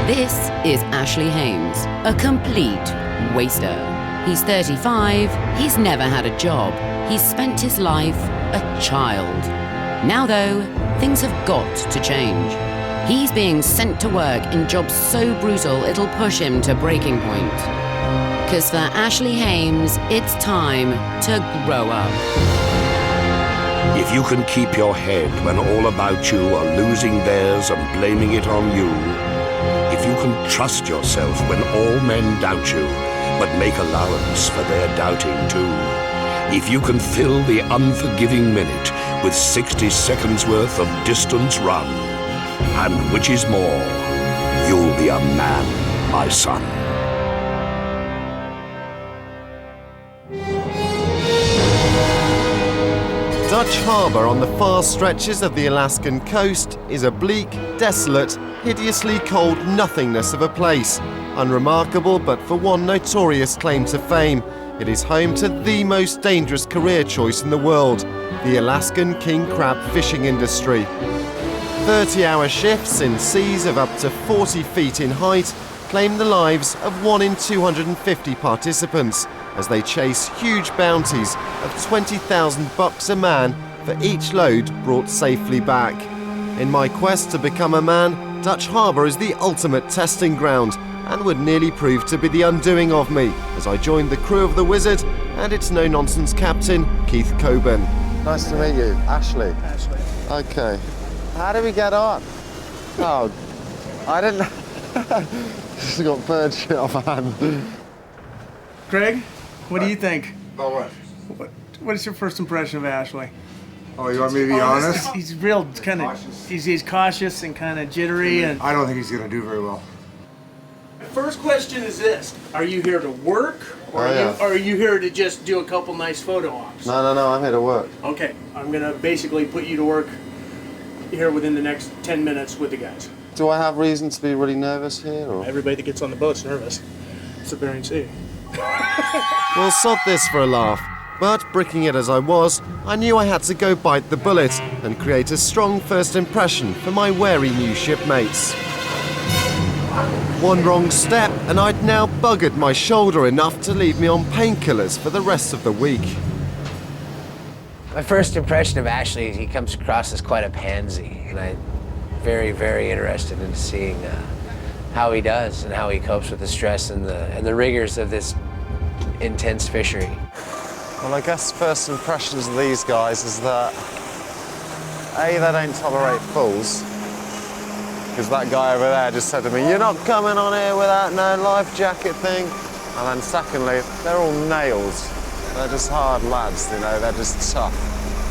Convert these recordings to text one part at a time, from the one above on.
This is Ashley Hames, a complete waster. He's 35, he's never had a job, he's spent his life a child. Now though, things have got to change. He's being sent to work in jobs so brutal it'll push him to breaking point. 'Cause for Ashley Hames, it's time to grow up. If you can keep your head when all about you are losing theirs and blaming it on you, if you can trust yourself when all men doubt you, but make allowance for their doubting too, if you can fill the unforgiving minute with 60 seconds worth of distance run, and which is more, you'll be a man, my son. Dutch Harbour on the far stretches of the Alaskan coast is a bleak, desolate, hideously cold nothingness of a place. Unremarkable, but for one notorious claim to fame. It is home to the most dangerous career choice in the world, the Alaskan king crab fishing industry. 30-hour shifts in seas of up to 40 feet in height claim the lives of 1 in 250 participants as they chase huge bounties of 20,000 bucks a man for each load brought safely back. In my quest to become a man, Dutch Harbour is the ultimate testing ground and would nearly prove to be the undoing of me as I joined the crew of the Wizard and its no-nonsense captain, Keith Colburn. Nice to meet you, Ashley. Ashley. Okay. How do we get on? Oh, I didn't know. Just got bird shit off hand. Craig, what do you think? Oh, what? What is your first impression of Ashley? Oh, you want me to be honest? He's real kind of, he's cautious and kind of jittery. And I don't think he's going to do very well. the first question is this: are you here to work, or yeah. are you here to just do a couple nice photo ops? No, I'm here to work. Okay, I'm gonna basically put you to work here within the next 10 minutes with the guys. Do I have reason to be really nervous here, or? Everybody that gets on the boat's nervous. It's the Bering Sea. Well, sod this for a laugh. But bricking it as I was, I knew I had to go bite the bullet and create a strong first impression for my wary new shipmates. One wrong step and I'd now buggered my shoulder enough to leave me on painkillers for the rest of the week. My first impression of Ashley is he comes across as quite a pansy, and I'm very, very interested in seeing how he does and how he copes with the stress and the rigors of this intense fishery. Well, I guess first impressions of these guys is that A, they don't tolerate fools, because that guy over there just said to me, "You're not coming on here without no life jacket thing." And then secondly, they're all nails. They're just hard lads, you know, they're just tough.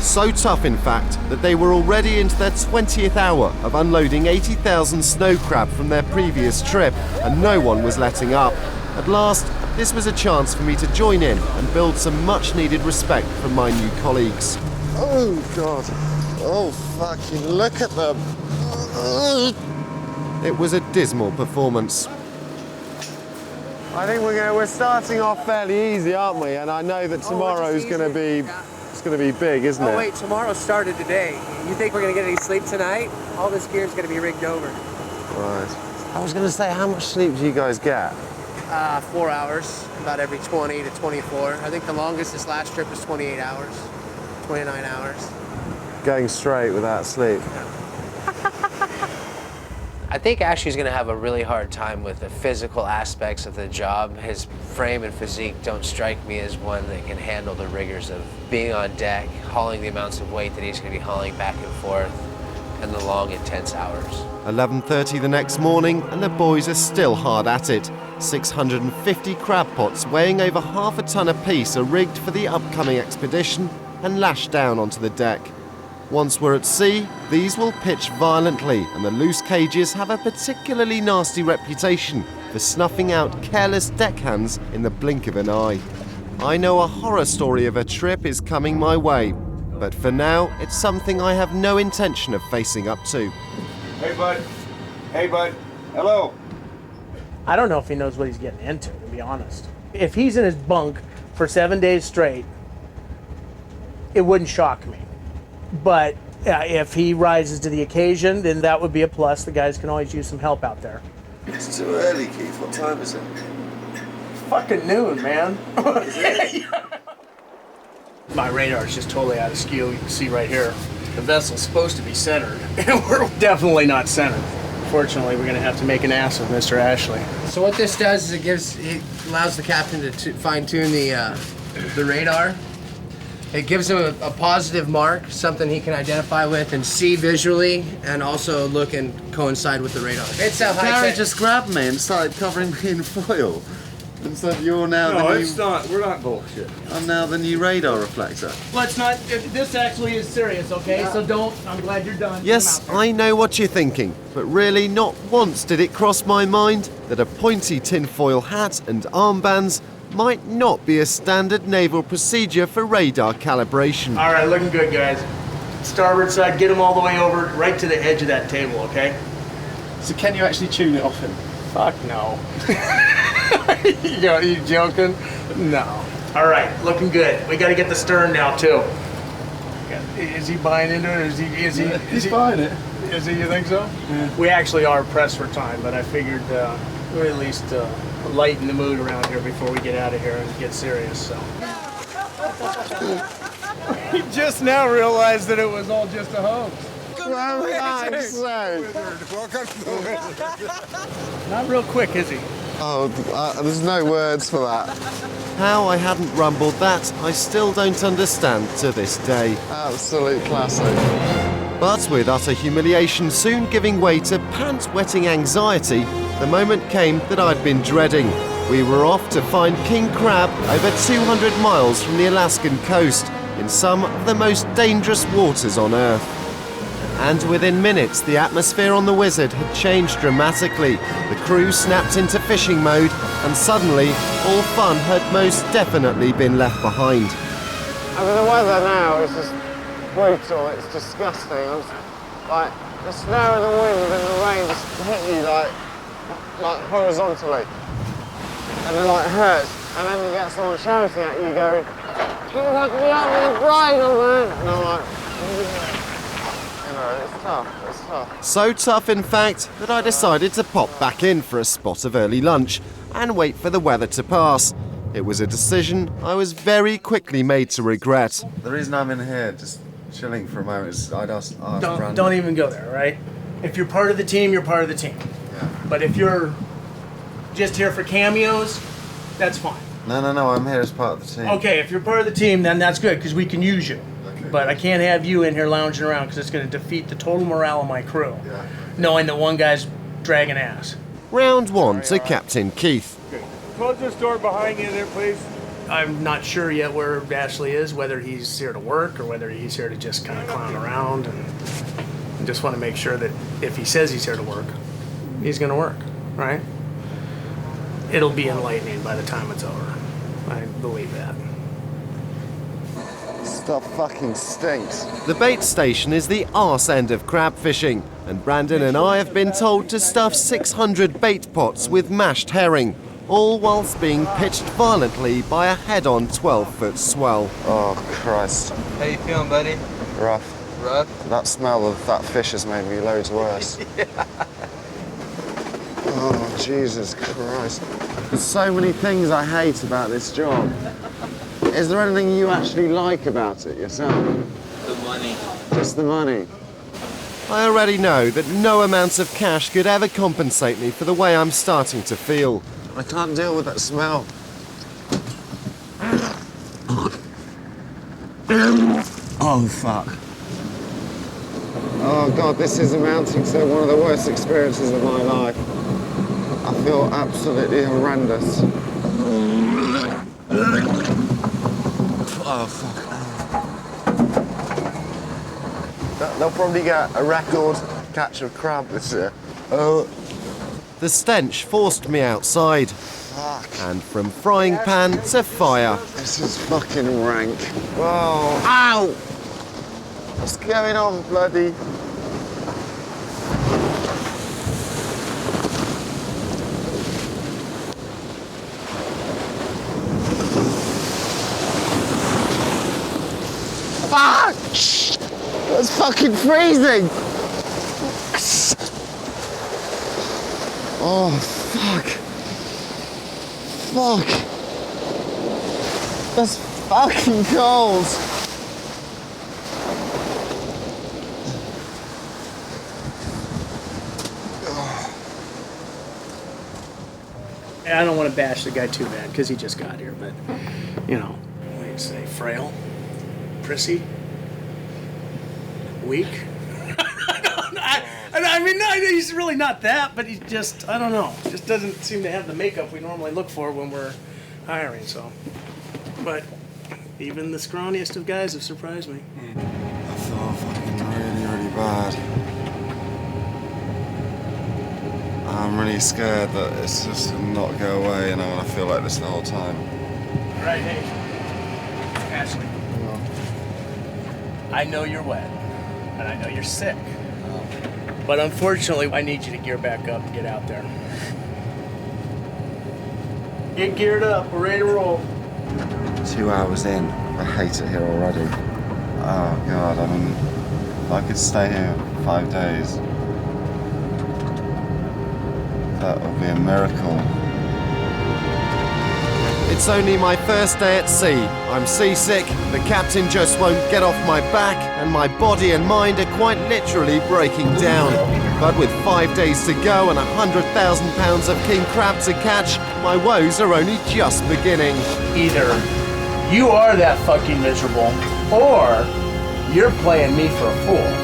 So tough, in fact, that they were already into their 20th hour of unloading 80,000 snow crab from their previous trip, and no one was letting up. At last, this was a chance for me to join in and build some much-needed respect from my new colleagues. Oh, God. Oh, fucking look at them. It was a dismal performance. I think we're starting off fairly easy, aren't we? And I know that tomorrow's going to be big, isn't it? Oh wait, tomorrow started today. You think we're gonna get any sleep tonight? All this gear's gonna be rigged over. Right. I was going to say, how much sleep do you guys get? 4 hours, about every 20 to 24. I think the longest this last trip was 28 hours, 29 hours. Going straight without sleep. I think Ashley's going to have a really hard time with the physical aspects of the job. His frame and physique don't strike me as one that can handle the rigors of being on deck, hauling the amounts of weight that he's going to be hauling back and forth, and the long, intense hours. 11:30 the next morning, and the boys are still hard at it. 650 crab pots weighing over half a ton apiece are rigged for the upcoming expedition and lashed down onto the deck. Once we're at sea, these will pitch violently, and the loose cages have a particularly nasty reputation for snuffing out careless deckhands in the blink of an eye. I know a horror story of a trip is coming my way, but for now, it's something I have no intention of facing up to. Hey, bud. Hey, bud. Hello. I don't know if he knows what he's getting into, to be honest. If he's in his bunk for 7 days straight, it wouldn't shock me. But if he rises to the occasion, then that would be a plus. The guys can always use some help out there. It's too early, Keith. What time is it? Fucking noon, man. My radar's just totally out of skew. You can see right here. The vessel's supposed to be centered, and we're definitely not centered. Fortunately, we're gonna have to make an ass of Mr. Ashley. So what this does is it allows the captain to fine-tune the radar. It gives him a positive mark, something he can identify with and see visually, and also look and coincide with the radar. It's a Gary high just grabbed me and started covering me in foil. And said, you're now No, the it's not. We're not bullshit. I'm now the new radar reflector. Let's not. This actually is serious, okay? So don't. I'm glad you're done. Yes, I know what you're thinking, but really not once did it cross my mind that a pointy tinfoil hat and armbands might not be a standard naval procedure for radar calibration. All right, looking good, guys. Starboard side, get them all the way over, right to the edge of that table, okay? So can you actually tune it often? Fuck no. You joking? No. All right, looking good. We got to get the stern now too. Is he buying into it? He's buying it. Is he? You think so? Yeah. We actually are pressed for time, but I figured we'd at least lighten the mood around here before we get out of here and get serious. So. He just now realized that it was all just a hoax. Not real quick, is he? Oh, there's no words for that. How I hadn't rumbled that, I still don't understand to this day. Absolute classic. But with utter humiliation soon giving way to pants-wetting anxiety, the moment came that I'd been dreading. We were off to find king crab over 200 miles from the Alaskan coast, in some of the most dangerous waters on Earth. And within minutes, the atmosphere on the Wizard had changed dramatically. The crew snapped into fishing mode, and suddenly, all fun had most definitely been left behind. I mean, the weather now is just brutal. It's disgusting. Like the snow and the wind and the rain just hit you like horizontally, and it like hurts. And then you get someone shouting at you, going, "You have to be out with the brain on man!" And I'm like. It's tough, it's tough. So tough, in fact, that I decided to pop back in for a spot of early lunch and wait for the weather to pass. It was a decision I was very quickly made to regret. The reason I'm in here, just chilling for a moment, is I'd ask Brandon. Don't even go there, right? If you're part of the team, you're part of the team. Yeah. But if you're just here for cameos, that's fine. No, I'm here as part of the team. Okay, if you're part of the team, then that's good, because we can use you. Okay. But I can't have you in here lounging around, because it's going to defeat the total morale of my crew. Yeah. Knowing that one guy's dragging ass. Round one to Captain Keith. Close this door behind you there, please. I'm not sure yet where Ashley is, whether he's here to work or whether he's here to just kind of clown around. And I just want to make sure that if he says he's here to work, he's going to work, right? It'll be enlightening by the time it's over. I believe that. Stuff fucking stinks. The bait station is the arse end of crab fishing, and Brandon and I have been told to stuff 600 bait pots with mashed herring, all whilst being pitched violently by a head-on 12-foot swell. Oh, Christ. How you feeling, buddy? Rough. Rough? That smell of that fish has made me loads worse. Yeah. Oh, Jesus Christ. There's so many things I hate about this job. Is there anything you actually like about it yourself? The money. Just the money. I already know that no amount of cash could ever compensate me for the way I'm starting to feel. I can't deal with that smell. Oh, fuck. Oh, God, this is amounting to one of the worst experiences of my life. I feel absolutely horrendous. Oh, fuck. They'll probably get a record catch of crab this year. Oh. The stench forced me outside. Fuck. And from frying pan to fire. This is fucking rank. Whoa. Ow! What's going on, bloody? Fuck! It's fucking freezing! Oh, fuck. Fuck. That's fucking cold. I don't want to bash the guy too bad because he just got here, but, you know, what do you say, frail? Prissy? Weak? I mean, no, he's really not that, but he just, I don't know, just doesn't seem to have the makeup we normally look for when we're hiring, so. But even the scrawniest of guys have surprised me. I feel fucking really, really bad. I'm really scared that it's just gonna not go away and I'm gonna feel like this the whole time. Right, hey, Ashley. I know you're wet, and I know you're sick. But unfortunately, I need you to gear back up and get out there. Get geared up, we're ready to roll. 2 hours in, I hate it here already. Oh God, I mean, if I could stay here 5 days, that would be a miracle. It's only my first day at sea. I'm seasick, the captain just won't get off my back, and my body and mind are quite literally breaking down. But with 5 days to go and 100,000 pounds of king crab to catch, my woes are only just beginning. Either you are that fucking miserable, or you're playing me for a fool.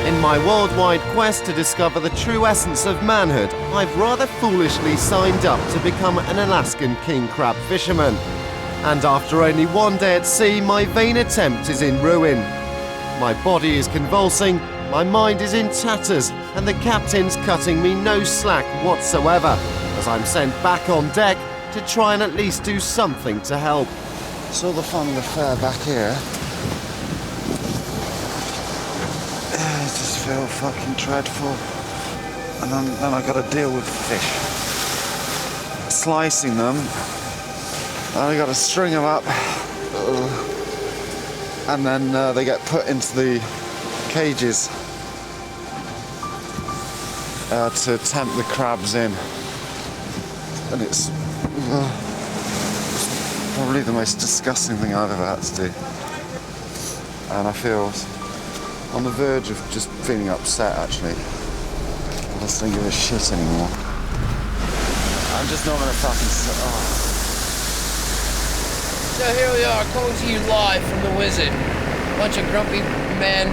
In my worldwide quest to discover the true essence of manhood, I've rather foolishly signed up to become an Alaskan king crab fisherman. And after only 1 day at sea, my vain attempt is in ruin. My body is convulsing, my mind is in tatters, and the captain's cutting me no slack whatsoever, as I'm sent back on deck to try and at least do something to help. It's all the fun and the fair back here. I just feel fucking dreadful. And then I gotta deal with fish. Slicing them. Then I gotta string them up. And then they get put into the cages to tempt the crabs in. And it's probably the most disgusting thing I've ever had to do. And I feel on the verge of just feeling upset, actually. I just don't give a shit anymore. I'm just not gonna fucking So here we are, coming to you live from the Wizard. Bunch of grumpy men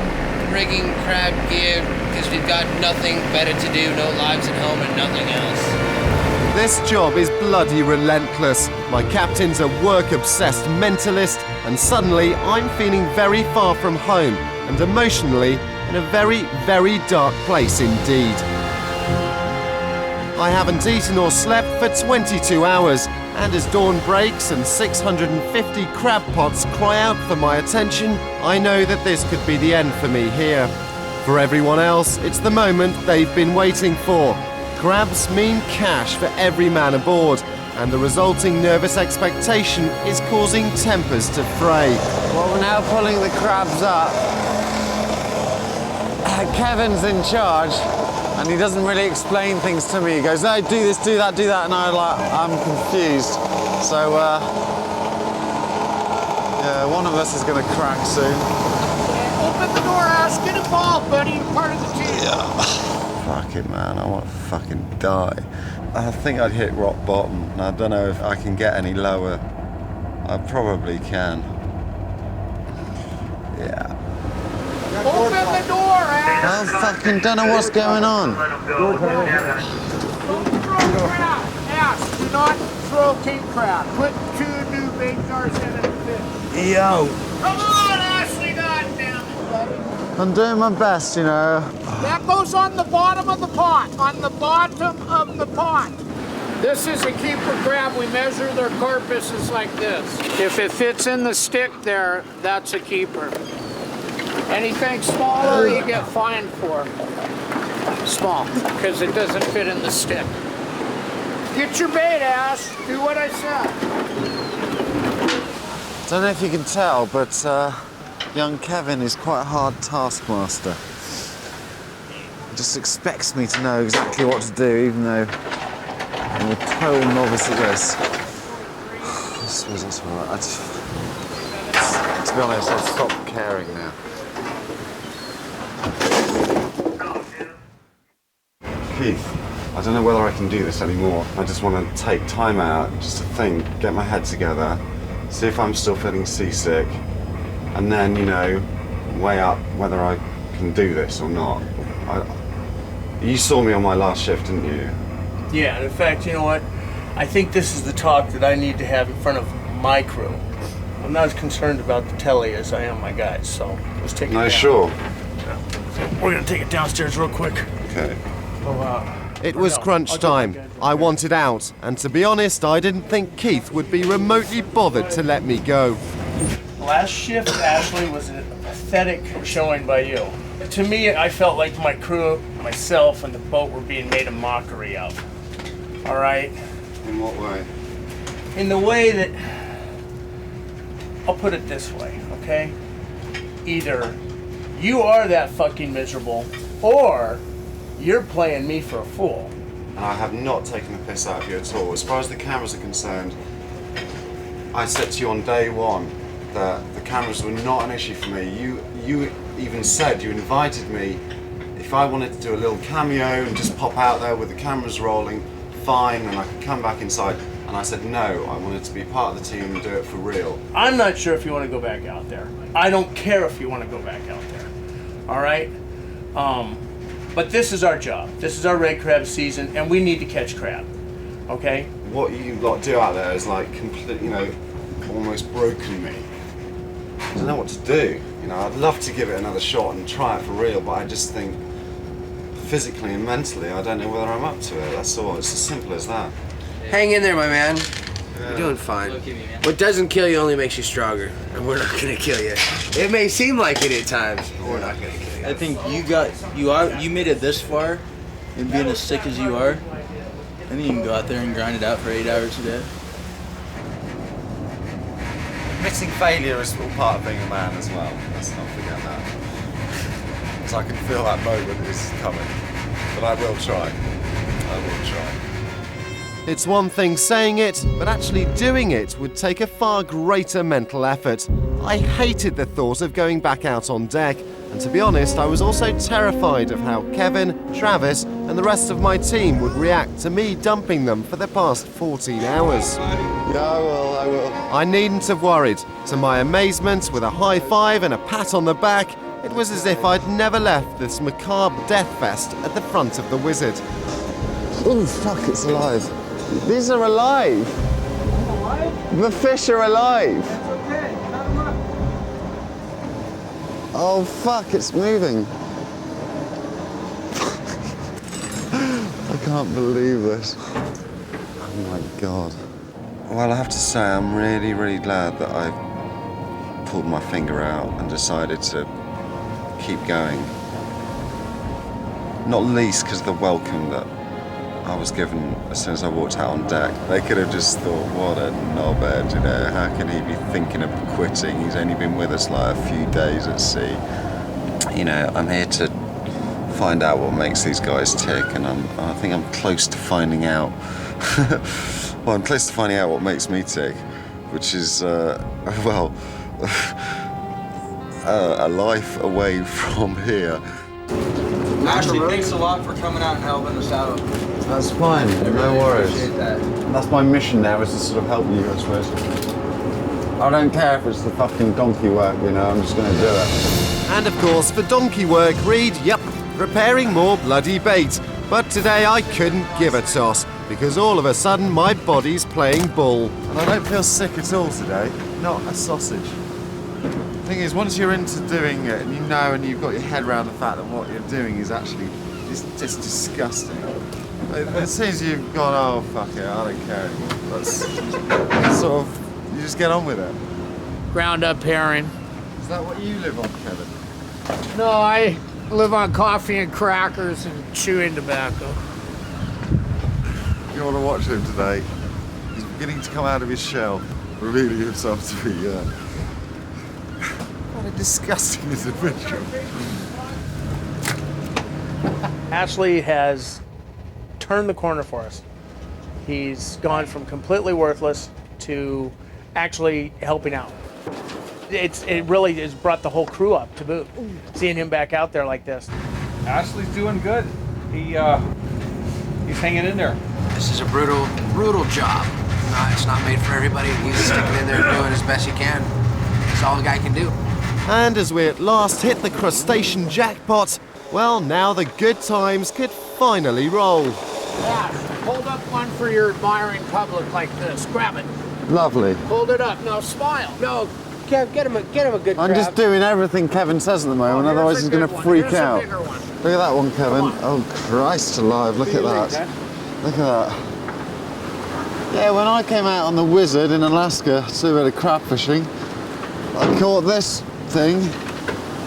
rigging crab gear because we've got nothing better to do, no lives at home and nothing else. This job is bloody relentless. My captain's a work-obsessed mentalist, and suddenly I'm feeling very far from home and emotionally in a very, very dark place indeed. I haven't eaten or slept for 22 hours, and as dawn breaks and 650 crab pots cry out for my attention, I know that this could be the end for me here. For everyone else, it's the moment they've been waiting for. Crabs mean cash for every man aboard, and the resulting nervous expectation is causing tempers to fray. Well, we're now pulling the crabs up. Kevin's in charge, and he doesn't really explain things to me. He goes, no, do this, do that, and I'm confused. So, yeah, one of us is going to crack soon. Open the door, Ash. Get involved, buddy. You're part of the team. Yeah. Fuck it, man. I want to fucking die. I think I'd hit rock bottom, and I don't know if I can get any lower. I probably can. Yeah. Open the door, Ash. I fucking don't know what's going on. Don't throw crab. Ash, do not throw king crab. Put 2 new bait jars in and fish. Yo. Come on, Ashley, goddammit, buddy. I'm doing my best, you know. That goes on the bottom of the pot. On the bottom of the pot. This is a keeper crab. We measure their carcasses like this. If it fits in the stick there, that's a keeper. Anything smaller, you get fined for. Small, because it doesn't fit in the stick. Get your bait, Ash. Do what I said. Don't know if you can tell, but young Kevin is quite a hard taskmaster. He just expects me to know exactly what to do, even though I'm a total novice at this. I suppose that's all right. To be honest, I've stopped caring now. Keith, I don't know whether I can do this anymore. I just want to take time out, just to think, get my head together, see if I'm still feeling seasick, and then, you know, weigh up whether I can do this or not. You saw me on my last shift, didn't you? Yeah, and in fact, you know what? I think this is the talk that I need to have in front of my crew. I'm not as concerned about the telly as I am my guys, so let's take it down. No, sure. So we're gonna take it downstairs real quick. Okay. It was crunch time. I wanted out, and to be honest, I didn't think Keith would be remotely bothered to let me go. Last shift, Ashley, was a pathetic showing by you. To me, I felt like my crew, myself, and the boat were being made a mockery of. All right? In what way? In the way that, I'll put it this way, okay? Either you are that fucking miserable, or you're playing me for a fool. And I have not taken the piss out of you at all. As far as the cameras are concerned, I said to you on day one that the cameras were not an issue for me. You even said, you invited me, if I wanted to do a little cameo and just pop out there with the cameras rolling, fine, and I could come back inside. And I said no, I wanted to be part of the team and do it for real. I'm not sure if you want to go back out there. I don't care if you want to go back out there. All right? But this is our job. This is our red crab season, and we need to catch crab. Okay? What you lot do out there is like complete, you know, almost broken me. I don't know what to do. You know, I'd love to give it another shot and try it for real, but I just think physically and mentally, I don't know whether I'm up to it. That's all. It's as simple as that. Hang in there, my man. Yeah. You're doing fine. What doesn't kill you only makes you stronger, and we're not gonna kill you. It may seem like it at times, but we're not gonna kill you. I think you made it this far, and being as sick as you are, I think you can go out there and grind it out for 8 hours a day. Admitting failure is all part of being a man as well. Let's not forget that. Because I can feel that moment is coming. But I will try. I will try. It's one thing saying it, but actually doing it would take a far greater mental effort. I hated the thought of going back out on deck, and to be honest, I was also terrified of how Kevin, Travis, and the rest of my team would react to me dumping them for the past 14 hours. Yeah, I will. I needn't have worried. To my amazement, with a high five and a pat on the back, it was as if I'd never left this macabre death fest at the front of the Wizard. Oh, fuck, it's alive. These are alive. The fish are alive. Oh, fuck, it's moving. I can't believe this. Oh, my God. Well, I have to say, I'm really, really glad that I pulled my finger out and decided to keep going. Not least because of the welcome that I was given as soon as I walked out on deck. They could have just thought, what a knobhead, you know, how can he be thinking of quitting? He's only been with us like a few days at sea. You know, I'm here to find out what makes these guys tick, and I think I'm close to finding out. Well, I'm close to finding out what makes me tick, which is, well, a life away from here. Ashley, thanks a lot for coming out and helping us out. That's fine, no worries. Appreciate that. That's my mission now, is to sort of help you, I suppose. I don't care if it's the fucking donkey work, you know, I'm just going to do it. And of course, for donkey work, Reed, yep, preparing more bloody bait. But today I couldn't give a toss, because all of a sudden my body's playing ball. And I don't feel sick at all today, not a sausage. The thing is, once you're into doing it, and you know, and you've got your head around the fact that what you're doing is actually just disgusting. As soon as you've gone, oh fuck it, I don't care anymore. It's sort of, you just get on with it. Ground up herring. Is that what you live on, Kevin? No, I live on coffee and crackers and chewing tobacco. You want to watch him today? He's beginning to come out of his shell, revealing himself to be quite a disgusting individual. Ashley has turned the corner for us. He's gone from completely worthless to actually helping out. It really has brought the whole crew up to boot, seeing him back out there like this. Ashley's doing good. He's hanging in there. This is a brutal, brutal job. It's not made for everybody. He's sticking in there doing as best he can. That's all a guy can do. And as we at last hit the crustacean jackpot, well, now the good times could finally roll. Yeah, hold up one for your admiring public like this. Grab it. Lovely. Hold it up. Now smile. No, Kev, get him a good I'm grab. just doing everything Kevin says at the moment, here's otherwise a he's good going to one. freak Here's a out. bigger one. Look at that one, Kevin. Oh, Christ alive, look at that. Look at that. Yeah, when I came out on the Wizard in Alaska to do a bit of crab fishing, I caught this thing.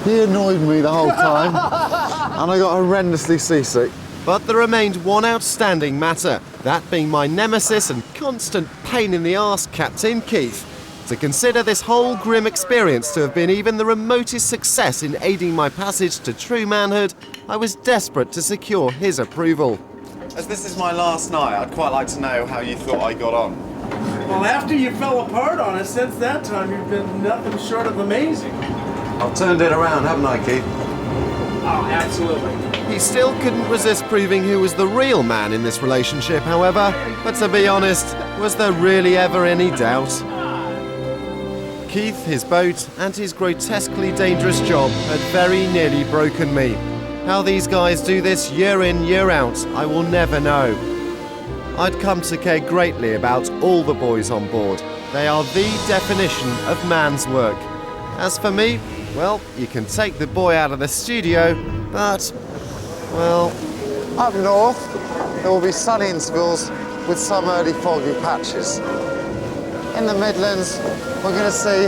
He annoyed me the whole time, and I got horrendously seasick. But there remained one outstanding matter, that being my nemesis and constant pain in the arse, Captain Keith. To consider this whole grim experience to have been even the remotest success in aiding my passage to true manhood, I was desperate to secure his approval. As this is my last night, I'd quite like to know how you thought I got on. Well, after you fell apart on us, since that time, you've been nothing short of amazing. I've turned it around, haven't I, Keith? Oh, absolutely. He still couldn't resist proving who was the real man in this relationship, however, but to be honest, was there really ever any doubt? Keith, his boat, and his grotesquely dangerous job had very nearly broken me. How these guys do this year in, year out, I will never know. I'd come to care greatly about all the boys on board. They are the definition of man's work. As for me, well, you can take the boy out of the studio, but, well... Up north, there will be sunny intervals with some early foggy patches. In the Midlands, we're going to see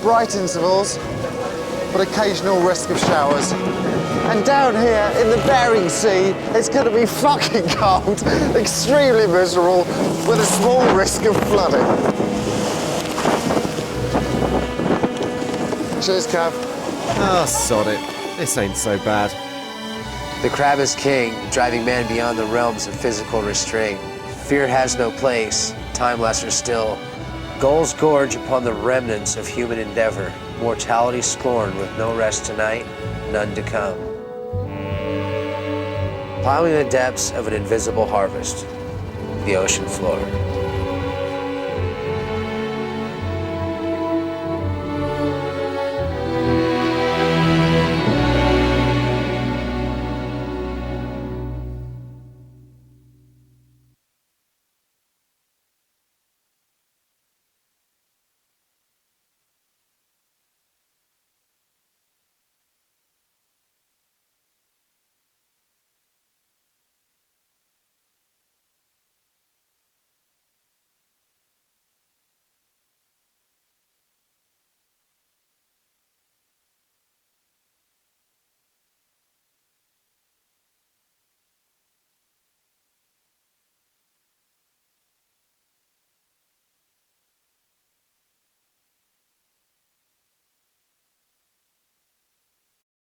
bright intervals, but occasional risk of showers. And down here in the Bering Sea, it's going to be fucking cold, extremely miserable, with a small risk of flooding. Cheers, Cav. Ah, sod it. This ain't so bad. The crab is king, driving man beyond the realms of physical restraint. Fear has no place, time lesser still. Gulls gorge upon the remnants of human endeavor. Mortality scorned with no rest tonight, none to come. Plowing the depths of an invisible harvest, the ocean floor.